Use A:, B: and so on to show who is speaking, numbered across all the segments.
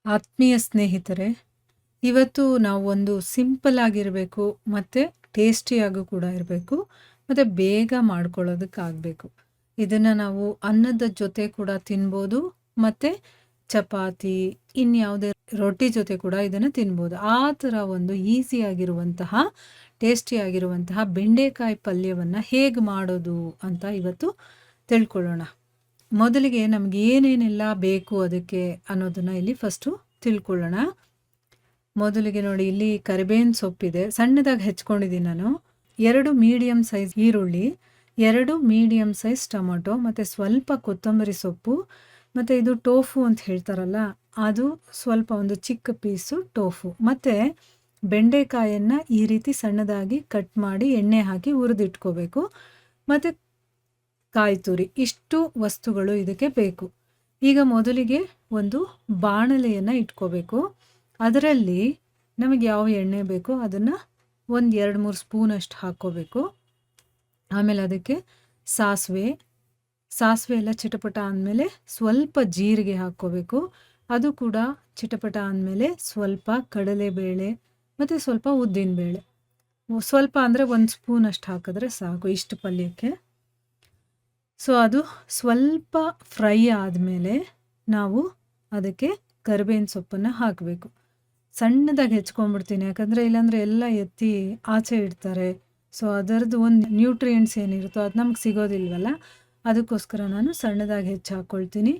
A: ಆತ್ಮೀಯ ಸ್ನೇಹಿತರೆ, ಇವತ್ತು ನಾವು ಒಂದು ಸಿಂಪಲ್ ಆಗಿರಬೇಕು ಮತ್ತು ಟೇಸ್ಟಿಯಾಗೂ ಕೂಡ ಇರಬೇಕು ಮತ್ತು ಬೇಗ ಮಾಡ್ಕೊಳ್ಳೋದಕ್ಕಾಗಬೇಕು. ಇದನ್ನು ನಾವು ಅನ್ನದ ಜೊತೆ ಕೂಡ ತಿನ್ಬೋದು ಮತ್ತು ಚಪಾತಿ ಇನ್ಯಾವುದೇ ರೊಟ್ಟಿ ಜೊತೆ ಕೂಡ ಇದನ್ನು ತಿನ್ಬೋದು. ಆ ಥರ ಒಂದು ಈಸಿಯಾಗಿರುವಂತಹ ಟೇಸ್ಟಿಯಾಗಿರುವಂತಹ ಬೆಂಡೆಕಾಯಿ ಪಲ್ಯವನ್ನು ಹೇಗೆ ಮಾಡೋದು ಅಂತ ಇವತ್ತು ತಿಳ್ಕೊಳ್ಳೋಣ. ಮೊದಲಿಗೆ ನಮ್ಗೆ ಏನೇನೆಲ್ಲ ಬೇಕು ಅದಕ್ಕೆ ಅನ್ನೋದನ್ನು ಇಲ್ಲಿ ಫಸ್ಟು ತಿಳ್ಕೊಳ್ಳೋಣ. ಮೊದಲಿಗೆ ನೋಡಿ, ಇಲ್ಲಿ ಕರಿಬೇವಿನ ಸೊಪ್ಪಿದೆ, ಸಣ್ಣದಾಗಿ ಹೆಚ್ಕೊಂಡಿದ್ದೀನಿ ನಾನು. 2 ಮೀಡಿಯಮ್ ಸೈಜ್ ಈರುಳ್ಳಿ, 2 ಮೀಡಿಯಮ್ ಸೈಜ್ ಟೊಮೊಟೊ ಮತ್ತು ಸ್ವಲ್ಪ ಕೊತ್ತಂಬರಿ ಸೊಪ್ಪು ಮತ್ತು ಇದು ಟೋಫು ಅಂತ ಹೇಳ್ತಾರಲ್ಲ, ಅದು ಸ್ವಲ್ಪ ಒಂದು ಚಿಕ್ಕ ಪೀಸು ಟೋಫು ಮತ್ತು ಬೆಂಡೆಕಾಯನ್ನು ಈ ರೀತಿ ಸಣ್ಣದಾಗಿ ಕಟ್ ಮಾಡಿ ಎಣ್ಣೆ ಹಾಕಿ ಹುರಿದಿಟ್ಕೋಬೇಕು ಮತ್ತು ಕಾಯಿ ತುರಿ. ಇಷ್ಟು ವಸ್ತುಗಳು ಇದಕ್ಕೆ ಬೇಕು. ಈಗ ಮೊದಲಿಗೆ ಒಂದು ಬಾಣಲೆಯನ್ನು ಇಟ್ಕೋಬೇಕು. ಅದರಲ್ಲಿ ನಮಗೆ ಯಾವ ಎಣ್ಣೆ ಬೇಕೋ ಅದನ್ನು ಒಂದು 2-3 ಸ್ಪೂನಷ್ಟು ಹಾಕ್ಕೋಬೇಕು. ಆಮೇಲೆ ಅದಕ್ಕೆ ಸಾಸಿವೆ ಎಲ್ಲ ಚಿಟಪಟ ಅಂದಮೇಲೆ ಸ್ವಲ್ಪ ಜೀರಿಗೆ ಹಾಕ್ಕೋಬೇಕು. ಅದು ಕೂಡ ಚಿಟಪಟ ಅಂದಮೇಲೆ ಸ್ವಲ್ಪ ಕಡಲೆಬೇಳೆ ಮತ್ತು ಸ್ವಲ್ಪ ಉದ್ದಿನಬೇಳೆ, ಸ್ವಲ್ಪ ಅಂದರೆ 1 ಸ್ಪೂನಷ್ಟು ಹಾಕಿದ್ರೆ ಸಾಕು ಇಷ್ಟು ಪಲ್ಯಕ್ಕೆ. ಸೊ ಅದು ಸ್ವಲ್ಪ ಫ್ರೈ ಆದಮೇಲೆ ನಾವು ಅದಕ್ಕೆ ಕರಿಬೇವಿನ ಸೊಪ್ಪನ್ನು ಹಾಕಬೇಕು. ಸಣ್ಣದಾಗಿ ಹೆಚ್ಕೊಂಡ್ಬಿಡ್ತೀನಿ, ಯಾಕಂದರೆ ಇಲ್ಲಾಂದರೆ ಎಲ್ಲ ಎತ್ತಿ ಆಚೆ ಇಡ್ತಾರೆ. ಸೊ ಅದರದ್ದು ಒಂದು ನ್ಯೂಟ್ರಿಯೆಂಟ್ಸ್ ಏನಿರುತ್ತೋ ಅದು ನಮ್ಗೆ ಸಿಗೋದಿಲ್ವಲ್ಲ, ಅದಕ್ಕೋಸ್ಕರ ನಾನು ಸಣ್ಣದಾಗಿ ಹೆಚ್ಚು ಹಾಕ್ಕೊಳ್ತೀನಿ.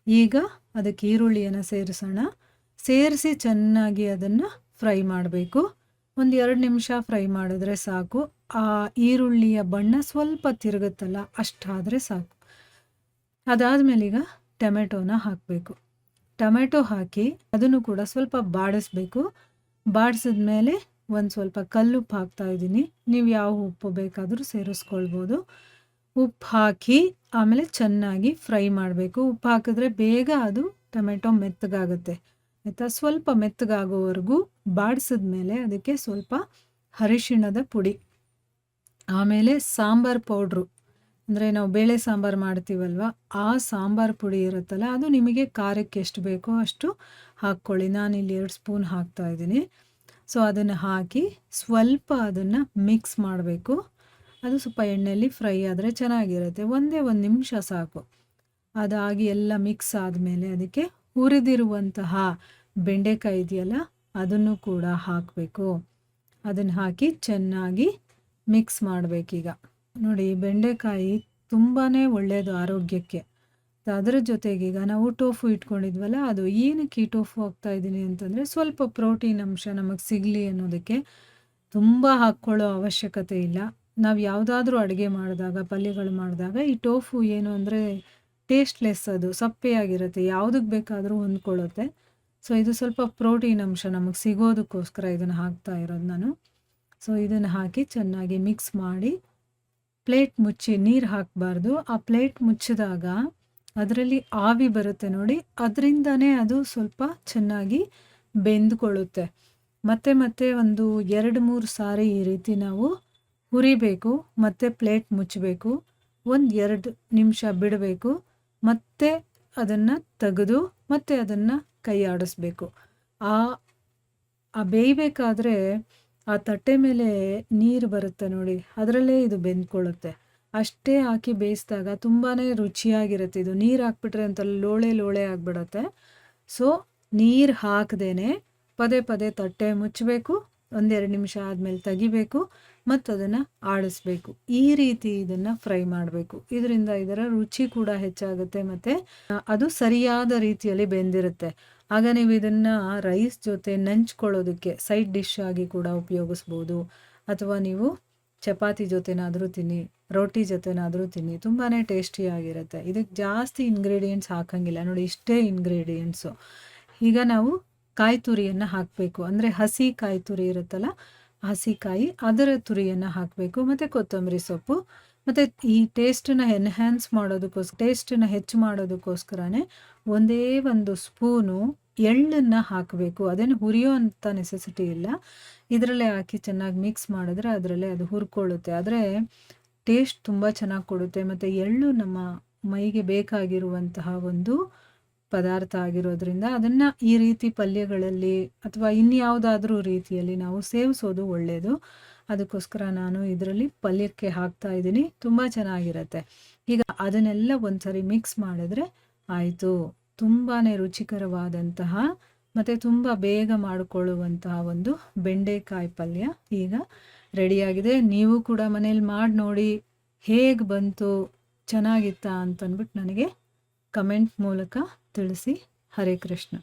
A: ಈಗ ಅದಕ್ಕೆ ಈರುಳ್ಳಿಯನ್ನು ಸೇರಿಸಿ ಚೆನ್ನಾಗಿ ಅದನ್ನು ಫ್ರೈ ಮಾಡಬೇಕು. ಒಂದು 2 ನಿಮಿಷ ಫ್ರೈ ಮಾಡಿದ್ರೆ ಸಾಕು. ಆ ಈರುಳ್ಳಿಯ ಬಣ್ಣ ಸ್ವಲ್ಪ ತಿರುಗುತ್ತಲ್ಲ, ಅಷ್ಟಾದರೆ ಸಾಕು. ಅದಾದಮೇಲೆ ಈಗ ಟೊಮೆಟೊನ ಹಾಕಬೇಕು. ಟೊಮೆಟೊ ಹಾಕಿ ಅದನ್ನು ಕೂಡ ಸ್ವಲ್ಪ ಬಾಡಿಸ್ಬೇಕು. ಬಾಡಿಸಿದ್ಮೇಲೆ ಒಂದು ಸ್ವಲ್ಪ ಕಲ್ಲುಪ್ಪು ಹಾಕ್ತಾಯಿದ್ದೀನಿ. ನೀವು ಯಾವ ಉಪ್ಪು ಬೇಕಾದರೂ ಸೇರಿಸ್ಕೊಳ್ಬೋದು. ಉಪ್ಪು ಹಾಕಿ ಆಮೇಲೆ ಚೆನ್ನಾಗಿ ಫ್ರೈ ಮಾಡಬೇಕು. ಉಪ್ಪು ಹಾಕಿದ್ರೆ ಬೇಗ ಅದು ಟೊಮೆಟೊ ಮೆತ್ತಗಾಗುತ್ತೆ ಆಯಿತಾ. ಸ್ವಲ್ಪ ಮೆತ್ತಗಾಗೋವರೆಗೂ ಬಾಡಿಸಿದ್ಮೇಲೆ ಅದಕ್ಕೆ ಸ್ವಲ್ಪ ಅರಿಶಿಣದ ಪುಡಿ, ಆಮೇಲೆ ಸಾಂಬಾರು ಪೌಡ್ರು, ಅಂದರೆ ನಾವು ಬೇಳೆ ಸಾಂಬಾರು ಮಾಡ್ತೀವಲ್ವ, ಆ ಸಾಂಬಾರು ಪುಡಿ ಇರುತ್ತಲ್ಲ, ಅದು ನಿಮಗೆ ಖಾರಕ್ಕೆ ಎಷ್ಟು ಬೇಕೋ ಅಷ್ಟು ಹಾಕ್ಕೊಳ್ಳಿ. ನಾನಿಲ್ಲಿ 2 ಸ್ಪೂನ್ ಹಾಕ್ತಾಯಿದ್ದೀನಿ. ಸೊ ಅದನ್ನು ಹಾಕಿ ಸ್ವಲ್ಪ ಅದನ್ನು ಮಿಕ್ಸ್ ಮಾಡಬೇಕು. ಅದು ಸ್ವಲ್ಪ ಎಣ್ಣೆಯಲ್ಲಿ ಫ್ರೈ ಆದರೆ ಚೆನ್ನಾಗಿರುತ್ತೆ. ಒಂದೇ 1 ನಿಮಿಷ ಸಾಕು. ಅದಾಗಿ ಎಲ್ಲ ಮಿಕ್ಸ್ ಆದಮೇಲೆ ಅದಕ್ಕೆ ಹುರಿದಿರುವಂತಹ ಬೆಂಡೆಕಾಯಿ ಇದೆಯಲ್ಲ, ಅದನ್ನು ಕೂಡ ಹಾಕಬೇಕು. ಅದನ್ನು ಹಾಕಿ ಚೆನ್ನಾಗಿ ಮಿಕ್ಸ್ ಮಾಡಬೇಕೀಗ. ನೋಡಿ, ಬೆಂಡೆಕಾಯಿ ತುಂಬಾ ಒಳ್ಳೆಯದು ಆರೋಗ್ಯಕ್ಕೆ. ಅದರ ಜೊತೆಗೀಗ ನಾವು ಟೋಫು ಇಟ್ಕೊಂಡಿದ್ವಲ್ಲ, ಅದು ಏನಕ್ಕೆ ಈ ಟೋಫು ಹಾಕ್ತಾಯಿದ್ದೀನಿ ಅಂತಂದರೆ ಸ್ವಲ್ಪ ಪ್ರೋಟೀನ್ ಅಂಶ ನಮಗೆ ಸಿಗಲಿ ಅನ್ನೋದಕ್ಕೆ. ತುಂಬ ಹಾಕ್ಕೊಳ್ಳೋ ಅವಶ್ಯಕತೆ ಇಲ್ಲ. ನಾವು ಯಾವುದಾದ್ರೂ ಅಡುಗೆ ಮಾಡಿದಾಗ, ಪಲ್ಯಗಳು ಮಾಡಿದಾಗ ಈ ಟೋಫು ಏನು ಅಂದರೆ ಟೇಸ್ಟ್ಲೆಸ್, ಅದು ಸಪ್ಪೆಯಾಗಿರುತ್ತೆ, ಯಾವುದಕ್ಕೆ ಬೇಕಾದರೂ ಹೊಂದ್ಕೊಳ್ಳುತ್ತೆ. ಸೊ ಇದು ಸ್ವಲ್ಪ ಪ್ರೋಟೀನ್ ಅಂಶ ನಮಗೆ ಸಿಗೋದಕ್ಕೋಸ್ಕರ ಇದನ್ನು ಹಾಕ್ತಾ ಇರೋದು ನಾನು. ಸೊ ಇದನ್ನು ಹಾಕಿ ಚೆನ್ನಾಗಿ ಮಿಕ್ಸ್ ಮಾಡಿ ಪ್ಲೇಟ್ ಮುಚ್ಚಿ, ನೀರು ಹಾಕಬಾರ್ದು. ಆ ಪ್ಲೇಟ್ ಮುಚ್ಚಿದಾಗ ಅದರಲ್ಲಿ ಆವಿ ಬರುತ್ತೆ ನೋಡಿ, ಅದರಿಂದನೇ ಅದು ಸ್ವಲ್ಪ ಚೆನ್ನಾಗಿ ಬೆಂದ್ಕೊಳ್ಳುತ್ತೆ. ಮತ್ತೆ ಒಂದು 2-3 ಸಾರಿ ಈ ರೀತಿ ನಾವು ಹುರಿಬೇಕು, ಮತ್ತು ಪ್ಲೇಟ್ ಮುಚ್ಚಬೇಕು. ಒಂದು 2 ನಿಮಿಷ ಬಿಡಬೇಕು, ಮತ್ತೆ ಅದನ್ನು ತೆಗೆದು ಮತ್ತೆ ಅದನ್ನು ಕೈ ಆಡಿಸ್ಬೇಕು. ಆ ಬೇಯಬೇಕಾದ್ರೆ ಆ ತಟ್ಟೆ ಮೇಲೆ ನೀರು ಬರುತ್ತೆ ನೋಡಿ, ಅದರಲ್ಲೇ ಇದು ಬೆಂದ್ಕೊಳ್ಳುತ್ತೆ. ಅಷ್ಟೇ ಹಾಕಿ ಬೇಯಿಸಿದಾಗ ತುಂಬಾ ರುಚಿಯಾಗಿರುತ್ತೆ. ಇದು ನೀರು ಹಾಕ್ಬಿಟ್ರೆ ಅಂತ ಲೋಳೆ ಆಗಿಬಿಡುತ್ತೆ. ಸೊ ನೀರು ಹಾಕದೇನೆ ಪದೇ ತಟ್ಟೆ ಮುಚ್ಚಬೇಕು. 1-2 ನಿಮಿಷ ಆದಮೇಲೆ ತೆಗಿಬೇಕು ಮತ್ತು ಅದನ್ನು ಆಡಿಸ್ಬೇಕು. ಈ ರೀತಿ ಇದನ್ನು ಫ್ರೈ ಮಾಡಬೇಕು. ಇದರಿಂದ ಇದರ ರುಚಿ ಕೂಡ ಹೆಚ್ಚಾಗುತ್ತೆ ಮತ್ತು ಅದು ಸರಿಯಾದ ರೀತಿಯಲ್ಲಿ ಬೆಂದಿರುತ್ತೆ. ಆಗ ನೀವು ಇದನ್ನು ರೈಸ್ ಜೊತೆ ನಂಚ್ಕೊಳ್ಳೋದಕ್ಕೆ ಸೈಡ್ ಡಿಶ್ ಆಗಿ ಕೂಡ ಉಪಯೋಗಿಸ್ಬೋದು. ಅಥವಾ ನೀವು ಚಪಾತಿ ಜೊತೆನಾದರೂ ತಿನ್ನಿ, ರೋಟಿ ಜೊತೆನಾದರೂ ತಿನ್ನಿ, ತುಂಬಾ ಟೇಸ್ಟಿಯಾಗಿರುತ್ತೆ. ಇದಕ್ಕೆ ಜಾಸ್ತಿ ಇಂಗ್ರೀಡಿಯೆಂಟ್ಸ್ ಹಾಕೋಂಗಿಲ್ಲ ನೋಡಿ, ಇಷ್ಟೇ ಇಂಗ್ರೀಡಿಯೆಂಟ್ಸು. ಈಗ ನಾವು ಕಾಯಿ ತುರಿಯನ್ನು ಹಾಕಬೇಕು. ಅಂದರೆ ಹಸಿ ಕಾಯಿ ತುರಿ ಇರುತ್ತಲ್ಲ, ಹಸಿ ಕಾಯಿ, ಅದರ ತುರಿಯನ್ನು ಹಾಕಬೇಕು. ಮತ್ತು ಕೊತ್ತಂಬರಿ ಸೊಪ್ಪು, ಮತ್ತು ಈ ಟೇಸ್ಟನ್ನು ಟೇಸ್ಟನ್ನು ಹೆಚ್ಚು ಮಾಡೋದಕ್ಕೋಸ್ಕರನೇ ಒಂದೇ 1 ಸ್ಪೂನು ಎಳ್ಳನ್ನು ಹಾಕಬೇಕು. ಅದೇನು ಹುರಿಯೋ ಅಂಥ ನೆಸೆಸಿಟಿ ಇಲ್ಲ. ಇದರಲ್ಲೇ ಹಾಕಿ ಚೆನ್ನಾಗಿ ಮಿಕ್ಸ್ ಮಾಡಿದ್ರೆ ಅದರಲ್ಲೇ ಅದು ಹುರ್ಕೊಳ್ಳುತ್ತೆ. ಆದರೆ ಟೇಸ್ಟ್ ತುಂಬ ಚೆನ್ನಾಗಿ ಕೊಡುತ್ತೆ. ಮತ್ತು ಎಳ್ಳು ನಮ್ಮ ಮೈಗೆ ಬೇಕಾಗಿರುವಂತಹ ಒಂದು ಪದಾರ್ಥ ಆಗಿರೋದ್ರಿಂದ ಅದನ್ನು ಈ ರೀತಿ ಪಲ್ಯಗಳಲ್ಲಿ ಅಥವಾ ಇನ್ಯಾವುದಾದ್ರೂ ರೀತಿಯಲ್ಲಿ ನಾವು ಸೇವಿಸೋದು ಒಳ್ಳೆಯದು. ಅದಕ್ಕೋಸ್ಕರ ನಾನು ಇದರಲ್ಲಿ ಪಲ್ಯಕ್ಕೆ ಹಾಕ್ತಾ ಇದ್ದೀನಿ. ತುಂಬ ಚೆನ್ನಾಗಿರುತ್ತೆ. ಈಗ ಅದನ್ನೆಲ್ಲ ಒಂದ್ಸರಿ ಮಿಕ್ಸ್ ಮಾಡಿದ್ರೆ ಆಯಿತು. ತುಂಬಾ ರುಚಿಕರವಾದಂತಹ ಮತ್ತು ತುಂಬ ಬೇಗ ಮಾಡಿಕೊಳ್ಳುವಂತಹ ಒಂದು ಬೆಂಡೆಕಾಯಿ ಪಲ್ಯ ಈಗ ರೆಡಿಯಾಗಿದೆ. ನೀವು ಕೂಡ ಮನೇಲಿ ಮಾಡಿ ನೋಡಿ, ಹೇಗೆ ಬಂತು, ಚೆನ್ನಾಗಿತ್ತಾ ಅಂತಂದ್ಬಿಟ್ಟು ನನಗೆ ಕಮೆಂಟ್ ಮೂಲಕ ತಿಳಿಸಿ. ಹರೇ ಕೃಷ್ಣ.